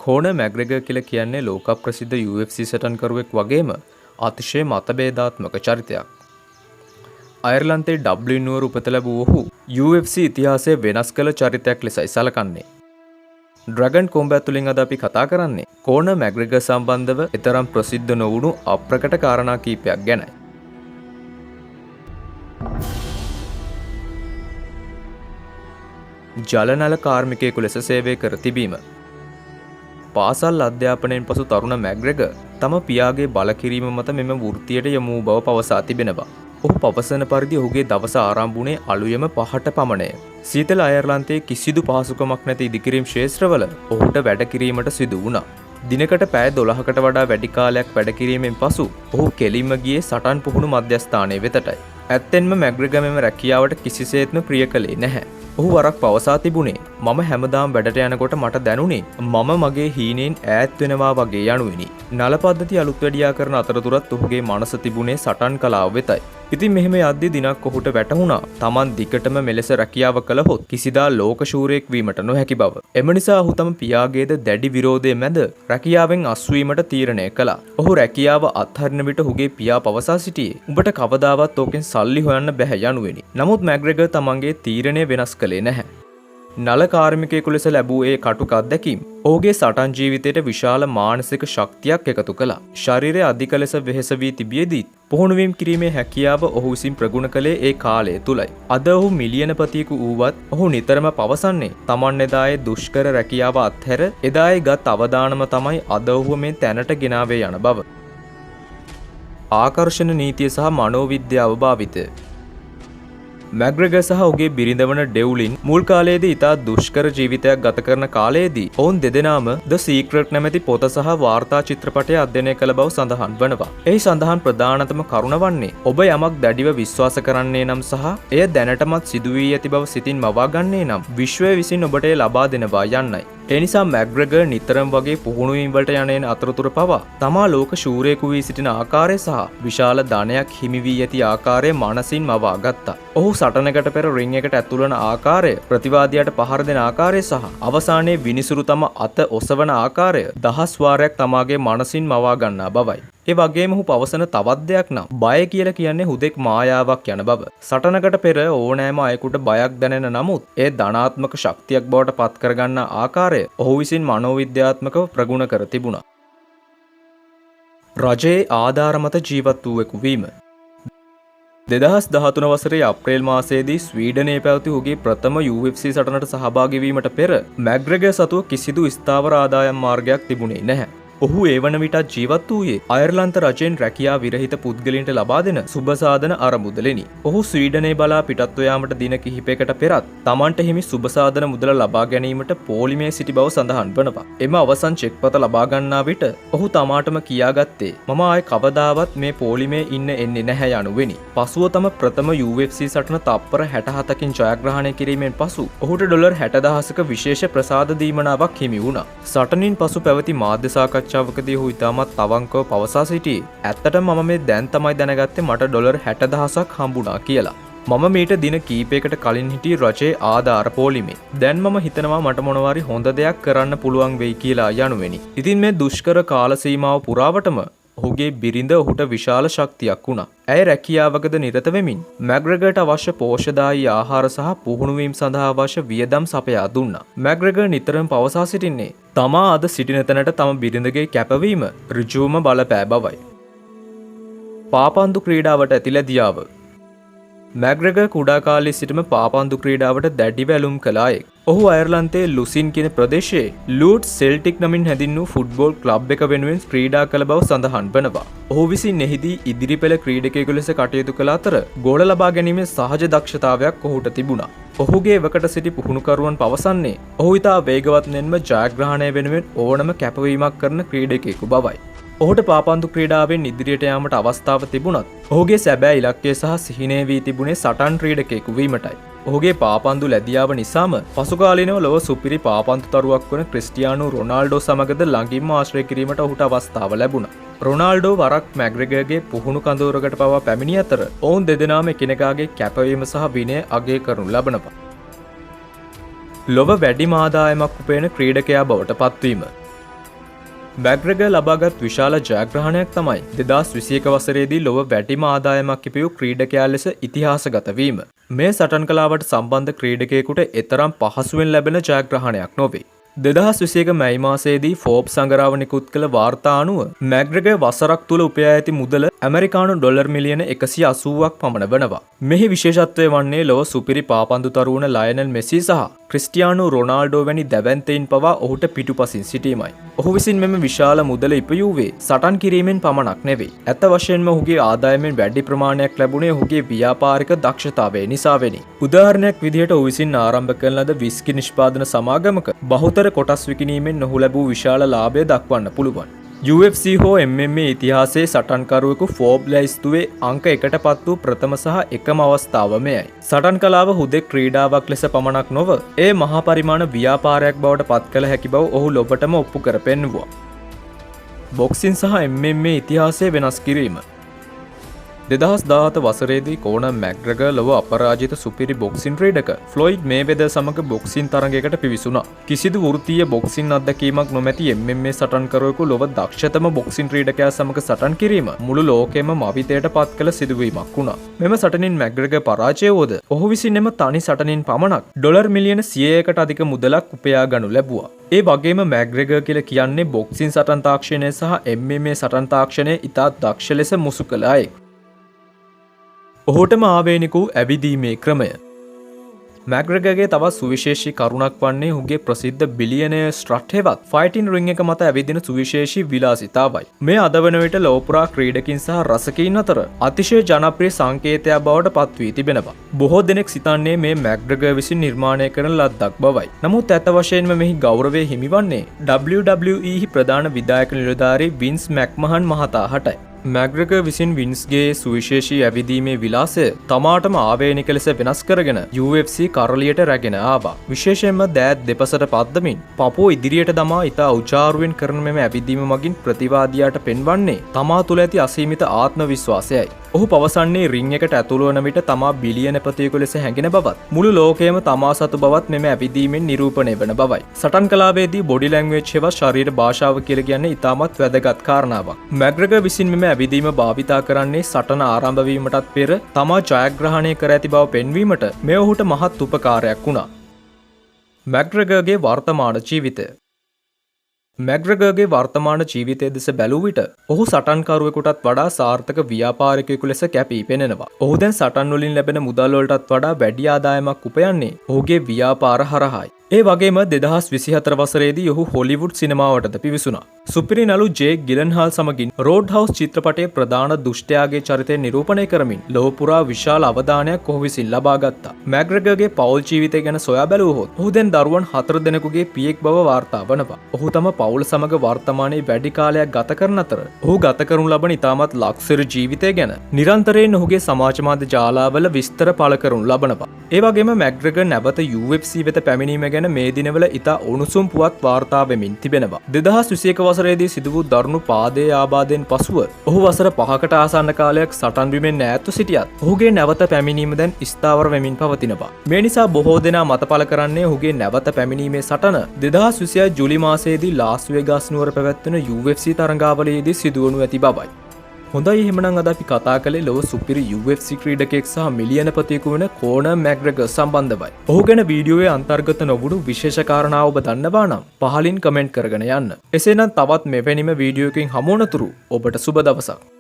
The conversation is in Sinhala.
කෝනර් මැග්‍රෙගර් කියලා කියන්නේ ලෝක ප්‍රසිද්ධ UFC සටන්කරුවෙක් වගේම අතිශය මතභේදාත්මක චරිතයක්. අයර්ලන්තයේ ඩබ්ලින් නුවර උපත ලැබූ ඔහු UFC ඉතිහාසයේ වෙනස් කළ චරිතයක් ලෙසයි සැලකන්නේ. ඩ්‍රැගන් කොම්බැට් තුලින් අද අපි කතා කරන්නේ කෝනර් මැග්‍රෙගර් සම්බන්ධව ඊතරම් ප්‍රසිද්ධ නොවුණු අප්‍රකට කාරණා කීපයක් ගැනයි. ජලනල කාර්මිකයෙකු ලෙස සේවය කර තිබීම. පාසල් අධ්‍යාපනයෙන් පසු තරුණ මැග්‍රෙගර් තම පියාගේ බලකිරීම මත මෙම වෘත්තියට යොමු වූ බව පවසා තිබෙනවා. ඔහු පවසන පරිදි ඔහුගේ දවස ආරම්භ වුණේ අලුයම 5ට පමණය. සීතල අයර්ලන්තයේ කිසිදු පහසුකමක් නැති ඉදිකිරීම් ක්ෂේත්‍රවල ඔහුට වැඩ කිරීමට සිදු වුණා. දිනකට පැය 12කට වඩා වැඩි කාලයක් වැඩ කිරීමෙන් පසු ඔහු කෙලින්ම ගියේ සටන් පුහුණු මධ්‍යස්ථානයේ වෙතටයි. ඇත්තෙන්ම මැග්‍රෙගර් මෙම රැකියාවට කිසිසේත්ම ප්‍රිය කළේ නැහැ. ඔහු වරක් පවසා තිබුණේ මම හැමදාම වැඩට යනකොට මට දැනුනේ මම මගේ හීනෙන් ඈත් වෙනවා වගේ යනුවෙනි. නල පද්ධතිය අලුත් වැඩියා කරන අතරතුරත් ඔහුගේ මනස තිබුණේ සටන් කලාව වෙතයි. ඉතින් මෙහෙම යද්දී දිනක් ඔහුට වැටහුණා Taman දිගටම මෙලෙස රැකියාව කළහොත් කිසිදා ලෝක ශූරයෙක් වීමට නොහැකි බව. එම නිසා ඔහු තම පියාගේද දැඩි විරෝධය මැද රැකියාවෙන් අස්වීමට තීරණය කළා. ඔහු රැකියාව අත්හරින විට ඔහුගේ පියා පවසා සිටියේ උඹට කවදාවත් ඕකෙන් සල්ලි හොයන්න බැහැ යනුවෙනි. නමුත් මැග්‍රෙගර් තමන්ගේ තීරණය වෙනස් කළේ නැහැ. නල කාර්මිකයෙකු ලෙස ලැබූ ඒ කටුක අත්දැකීම් ඔහුගේ සටන් ජීවිතයට විශාල මානසික ශක්තියක් එකතු කළා. ශරීරය අධික ලෙස වෙහෙස වී තිබියදී පුහුණුවීම් කිරීමේ හැකියාව ඔහු විසින් ප්‍රගුණ කළේ ඒ කාලය තුලයි. අද ඔහු මිලියනපතියෙකු වූවත් ඔහු නිතරම පවසන්නේ Taman එදායේ දුෂ්කර රැකියාව අත්හැර එදායේ ගත් අවදානම තමයි අද ඔහුව මේ තැනට ගෙනාවේ යන බව. ආකර්ෂණ නීතිය සහ මනෝවිද්‍යාව භාවිතය. මැග්‍රෙගර් සහ ඔහුගේ බිරිඳ වන ඩෙව්ලින් මුල් කාලයේදී ඉතා දුෂ්කර ජීවිතයක් ගත කරන කාලයේදී ඔවුන් දෙදෙනාම ද සීක්‍රට් නැමැති පොත සහ වාර්තා චිත්‍රපටය අධ්‍යයනය කළ බව සඳහන් වනවා. එහි සඳහන් ප්‍රධානතම කරුණ වන්නේ ඔබ යමක් දැඩිව විශ්වාස කරන්නේ නම් සහ එය දැනටමත් සිදු වී ඇති බව සිතින් මවා ගන්නේ නම් විශ්වය විසින් ඔබට එය ලබා දෙනවා යන්නයි. ඒ නිසා මැග්‍රෙගර් නිතරම වගේ පුහුණුවීම් වලට යන්නේන අතරතුර පවා තමා ලෝක ශූරයෙකු වී සිටින ආකාරය සහ විශාල ධනයක් හිමි වී ඇති ආකාරය මනසින් මවා ගත්තා. ඔහු සටනකට පෙර රින් එකට ඇතුළු වන ආකාරය, ප්‍රතිවාදියාට පහර දෙන ආකාරය සහ අවසානයේ විනිසුරු තම අත ඔසවන ආකාරය දහස් වාරයක් තමාගේ මනසින් මවා ගන්නා බවයි. ඒ වගේම ඔහු පවසන තවත් දෙයක් නම් බය කියලා කියන්නේ හුදෙක් මායාවක් යන බව. සටනකට පෙර ඕනෑම අයෙකුට බයක් දැනෙන නමුත් ඒ ධනාත්මක ශක්තියක් බවට පත් කරගන්න ආකාරය ඔහු විසින් මනෝවිද්‍යාත්මකව ප්‍රගුණ කර තිබුණා. රජයේ ආධාර මත ජීවත් වූවෙකු වීම. 2013 වසරේ අප්‍රේල් මාසයේදී ස්වීඩනයේ පැවති ඔහුගේ ප්‍රථම UFC සටනට සහභාගී වීමට පෙර මැග්‍රෙගර් සතුව කිසිදු ස්ථාවර ආදායම් මාර්ගයක් තිබුණේ නැහැ. ඔහු ඒ වන විටත් ජීවත් වූයේ අයර්ලන්ත රජයෙන් රැකියා විරහිත පුද්ගලයන්ට ලබා දෙන සුබසාධන අරමුදලෙනි. ඔහු ස්වීඩනයේ බලා පිටත්ව යාමට දින කිහිපයකට පෙරත් තමන්ට හිමි සුබසාධන මුදල ලබා ගැනීමට පොලිමේ සිටි බව සඳහන් වනවා. එම අවසන් චෙක් පත ලබා ගන්නා විට ඔහු තමාටම කියාගත්තේ මම ආයේ කවදාවත් මේ පොලිමේ ඉන්න එන්නේ නැහැ යනුවෙනි. පසුව තම ප්‍රථම UFC සටන තප්පර 67කින් ජයග්‍රහණය කිරීමෙන් පසු ඔහුට ඩොලර් 60,000ක විශේෂ ප්‍රසාද දීමනාවක් හිමි වුණා. සටනින් පසු පැවති මාධ්‍ය සාකච්ඡාවකදී ඔහු ඉතාමත් අවංකව පවසා සිටියේ ඇත්තටම මම මේ දැන් තමයි දැනගත්තේ මට ඩොලර් 60,000ක් හම්බුණා කියලා. මම මීට දින කීපයකට කලින් හිටියේ රජයේ ආධාර පොලිමේ. දැන් මම හිතනවා මට මොනවාරි හොඳ දෙයක් කරන්න පුළුවන් වෙයි කියලා යනුවෙනි. ඉතින් මේ දුෂ්කර කාල සීමාව පුරාවටම ඔහුගේ බිරිඳ ඔහුට විශාල ශක්තියක් වුණා. ඇය රැකියාවකද නිරත වෙමින් මැග්‍රෙගර්ට අවශ්‍ය පෝෂ්‍යදායී ආහාර සහ පුහුණුවීම් සඳහා අවශ්‍ය වියදම් සපයා දුන්නා. මැග්‍රෙගර් නිතරම පවසා සිටින්නේ තමා අද සිටින තැනට තම බිරිඳගේ කැපවීම ඍජුවම බලපෑ බවයි. පාපන්දු ක්‍රීඩාවට ඇතිලැදියාව. මැග්‍රෙගර් කුඩා කාලයේ සිටම පාපන්දු ක්‍රීඩාවට දැඩිව ඇලුම් කළ අයෙක්. ඔහු අයර්ලන්තයේ ලුසින් කියන ප්‍රදේශයේ ලූඩ් සෙල්ටික් නමින් හැඳින්වූ ෆුට්බෝල් ක්ලබ් එක වෙනුවෙන් ක්‍රීඩා කළ බව සඳහන් වනවා. ඔහු විසින් එහිදී ඉදිරිපෙළ ක්‍රීඩකයෙකු ලෙස කටයුතු කළ අතර ගෝල ලබා ගැනීමේ සහජ දක්ෂතාවයක් ඔහුට තිබුණා. ඔහුගේ එවකට සිටි පුහුණුකරුවන් පවසන්නේ ඔහු ඉතා වේගවත් මෙන්ම ජයග්‍රහණය වෙනුවෙන් ඕනම කැපවීමක් කරන ක්‍රීඩකයෙකු බවයි. ඔහුට පාපන්දු ක්‍රීඩාවෙන් ඉදිරියට යාමට අවස්ථාව තිබුණත් ඔහුගේ සැබෑ ඉලක්කය සහ සිහිනය වී තිබුණේ සටන් ක්‍රීඩකයෙකු වීමටයි. ඔහුගේ පාපන්දු ලැබියාව නිසාම පසුකාලීනව ලොව සුපිරි පාපන්දු තරුවක් වන ක්‍රිස්ටියානෝ රොනාල්ඩෝ සමගද ළඟින්ම ආශ්‍රය කිරීමට ඔහුට අවස්ථාව ලැබුණා. රොනාල්ඩෝ වරක් මැග්‍රෙගර්ගේ පුහුණු කඳවුරකට පවා පැමිණි අතර ඔවුන් දෙදෙනාම එකිනෙකාගේ කැපවීම සහ විනය අගය කරනු ලබනවා. ලොව වැඩිම ආදායමක් උපයන ක්‍රීඩකයා බවට පත්වීම. මැග්‍රෙගර් ලබාගත් විශාල ජයග්‍රහණයක් තමයි 2021 වසරේදී ලොව වැඩිම ආදායමක් ඉපයූ ක්‍රීඩකයා ලෙස ඉතිහාසගත වීම. මේ සටන් කලාවට සම්බන්ධ ක්‍රීඩකයෙකුට එතරම් පහසුවෙන් ලැබෙන ජයග්‍රහණයක් නොවේ. 2021 මැයි මාසයේදී ෆෝබ්ස් සංගරාව නිකුත් කළ වාර්තා අනුව මැග්‍රෙගර් වසරක් තුල උපයා ඇති මුදල ඇමරිකානු ඩොලර් මිලියන 180ක් පමණ වනවා. මෙහි විශේෂත්වය වන්නේ ලොව සුපිරි පාපන්දු තරුණ ලයනල් මෙසි සහ ක්‍රිස්ටියානෝ රොනාල්ඩෝ වැනි දැවැන්තයින් පවා ඔහුට පිටුපසින් සිටීමයි. ඔහු විසින් මෙම විශාල මුදල ඉපයුවේ සටන් කිරීමෙන් පමණක් නෙවෙයි. ඇත්ත වශයෙන්ම ඔහුගේ ආදායමෙන් වැඩි ප්‍රමාණයක් ලැබුණේ ඔහුගේ ව්‍යාපාරික දක්ෂතාවය නිසාවෙනි. උදාහරණයක් විදිහට ඔහු විසින් ආරම්භ කරන ලද විස්කි නිෂ්පාදන සමාගමක බහුතර කොටස් විකිණීමෙන් ඔහු ලැබූ විශාල ලාභය දක්වන්න පුළුවන්. UFC හෝ MMA ඉතිහාසයේ සටන්කරුවෙකු ෆෝබ් ලැයිස්තුවේ අංක 1ට පත් වූ ප්‍රථම සහ එකම අවස්ථාව මෙයයි. සටන් කලාව හුදෙක් ක්‍රීඩාවක් ලෙස පමණක් නොව ඒ මහා පරිමාණ ව්‍යාපාරයක් බවට පත් කළ හැකි බව ඔහු ලොබටම ඔප්පු කර පෙන්වුවා. බොක්සින් සහ MMA ඉතිහාසය වෙනස් කිරීම 2017 වසරේදී කෝනර් මැග්‍රෙගර් ලොව අපරාජිත සුපිරි බොක්සින් ක්‍රීඩක ෆ්ලොයිඩ් මේවෙදර් සමග බොක්සින් තරගයකට පිවිසුණා. කිසිදු වෘත්තීය බොක්සින් අත්දැකීමක් නොමැති MMA සටන්කරුවෙකු ලොව දක්ෂතම බොක්සින් ක්‍රීඩකයා සමග සටන් කිරීම මුළු ලෝකෙම මවිතයට පත් කළ සිදුවීමක් වුණා. මෙම සටනින් මැග්‍රෙගර් පරාජය වුවද ඔහු විසින් එම තනි සටනින් පමණක් ඩොලර් මිලියන 100කට අධික මුදලක් උපයා ගනු ලැබුවා. ඒ වගේම මැග්‍රෙගර් කියලා කියන්නේ බොක්සින් සටන් තාක්ෂණය සහ MMA සටන් තාක්ෂණය ඉතා දක්ෂ ලෙස මුසු කළ අයෙක්. ඔහුටම ආවේනික වූ ඇවිදීමේ ක්‍රමය මැග්‍රෙගර්ගේ තවත් සුවිශේෂී කරුණක් වන්නේ ඔහුගේ ප්‍රසිද්ධ බිලියනර් ස්ට්‍රට් හෙවත් ෆයිටින් රින් එක මත ඇවිදින සුවිශේෂී විලාසිතාවයි. මේ අද වන විට ලෝපුරා ක්‍රීඩකින් සහ රසකයින් අතර අතිශය ජනප්‍රිය සංකේතයක් බවට පත් වී තිබෙනවා. බොහෝ දෙනෙක් සිතන්නේ මේ මැග්‍රෙගර් විසින් නිර්මාණය කරන ලද්දක් බවයි. නමුත් ඇත්ත වශයෙන්ම මෙහි ගෞරවය හිමිවන්නේ WWE ප්‍රධාන විධායක නිලධාරී වින්ස් මැක්මහන් මහතා හටයි. මැග්‍රෙගර් විසින් වින්ස්ගේ සුවිශේෂී ඇවිදීමේ විලාසය තමාටම ආවේනික ලෙස වෙනස් කරගෙන UFC කරලියට රැගෙන ආවා. විශේෂයෙන්ම දෑත් දෙපසට පද්දමින් පපුව ඉදිරියට දමා ඉතා උචාරුවෙන් කරන මෙම ඇවිදීම මගින් ප්‍රතිවාදියාට පෙන්වන්නේ තමා තුළ ඇති අසීමිත ආත්ම විශ්වාසයයි. ඔහු පවසන්නේ රින් එකට ඇතුළු වන විට තමා බිලියනපතියෙකු ලෙස හැඟෙන බවත් මුළු ලෝකයම තමා සතු බවත් මෙම ඇවිදීමෙන් නිරූපණය වන බවයි. සටන් කලාවේදී බොඩි ලැන්ග්වේජ් හෙවත් ශරීර භාෂාව කියලා කියන්නේ ඉතාමත් වැදගත් කාරණාවක්. මැග්‍රෙගර් විසින් මෙම ඇවිදීම භාවිතා කරන්නේ සටන ආරම්භ වීමටත් පෙර තමා ජයග්‍රහණය කර ඇති බව පෙන්වීමට මේ ඔහුට මහත් උපකාරයක් වුණා. මැග්‍රෙගර්ගේ වර්තමාන ජීවිතය මැග්‍රෙගර්ගේ වර්තමාන ජීවිතය දෙස බැලූ විට ඔහු සටන්කරුවෙකුටත් වඩා සාර්ථක ව්‍යාපාරිකයෙකු ලෙස කැපී පෙනෙනවා. ඔහු දැන් සටන් වලින් ලැබෙන මුදල් වලටත් වඩා වැඩි ආදායමක් උපයන්නේ ඔහුගේ ව්‍යාපාර හරහායි. ඒ වගේම 2024 වසරේදී ඔහු හොලිවුඩ් සිනමාවටද පිවිසුණා. සුපිරි නළු ජේක් ගිලන්හාල් සමගින් රෝඩ් හවුස් චිත්‍රපටයේ ප්‍රධාන දුෂ්ටයාගේ චරිතය නිරූපණය කරමින් ලොව පුරා විශාල අවධානයක් ඔහු විසින් ලබා ගත්තා. මැග්‍රෙගර්ගේ පෞල් ජීවිතය ගැන සොයා බැලුවහොත් ඔහු දැන් දරුවන් 4 දෙනෙකුගේ පියෙක් බව වාර්තා වනවා. ඔහු තම පවුල සමග වර්තමානයේ වැඩි කාලයක් ගත කරන අතර ඔහු ගත කරනු ලබන ඉතාමත් ලක්සරි ජීවිතය ගැන නිරන්තරයෙන් ඔහුගේ සමාජ මාධ්‍ය ජාලාවල විස්තර පළ කරනු ලබනවා. ඒ වගේම මැග්‍රෙගර් නැවත UFC වෙත පැමිණීම ගැන මේ දිනවල ඉතා උණුසුම් පුවත් වාර්තා වෙමින් තිබෙනවා. 2021 වසරේදී සිදු වූ දරුණු පාදයේ ආබාධයෙන් පසුව ඔහු වසර 5කට ආසන්න කාලයක් සටන් බිමෙන් ඈත්ව සිටියත් ඔහුගේ නැවත පැමිණීම දැන් ස්ථාවර වෙමින් පවතිනවා. මේ නිසා බොහෝ දෙනා මත පළ කරන්නේ ඔහුගේ නැවත පැමිණීමේ සටන 2026 ජූලි මාසයේදී ලාස් වෙගාස් නුවර පැවැත්වෙන UFC තරඟාවලියේදී සිදුවනු ඇති බවයි. හොඳයි එහෙමනම් අද අපි කතා කළේ ලොව සුපිරි UFC ක්‍රීඩකයෙක් සහ මිලියනපතියෙකු වෙන කෝනර් මැග්‍රෙගර් සම්බන්ධවයි. ඔහු ගැන වීඩියෝවේ අන්තර්ගත නොවුණු විශේෂ කාරණා ඔබ දන්නවා නම් පහලින් කමෙන්ට් කරගෙන යන්න. එසේනම් තවත් මෙවැනිම වීඩියෝකින් හමු වනතුරු ඔබට සුබ දවසක්.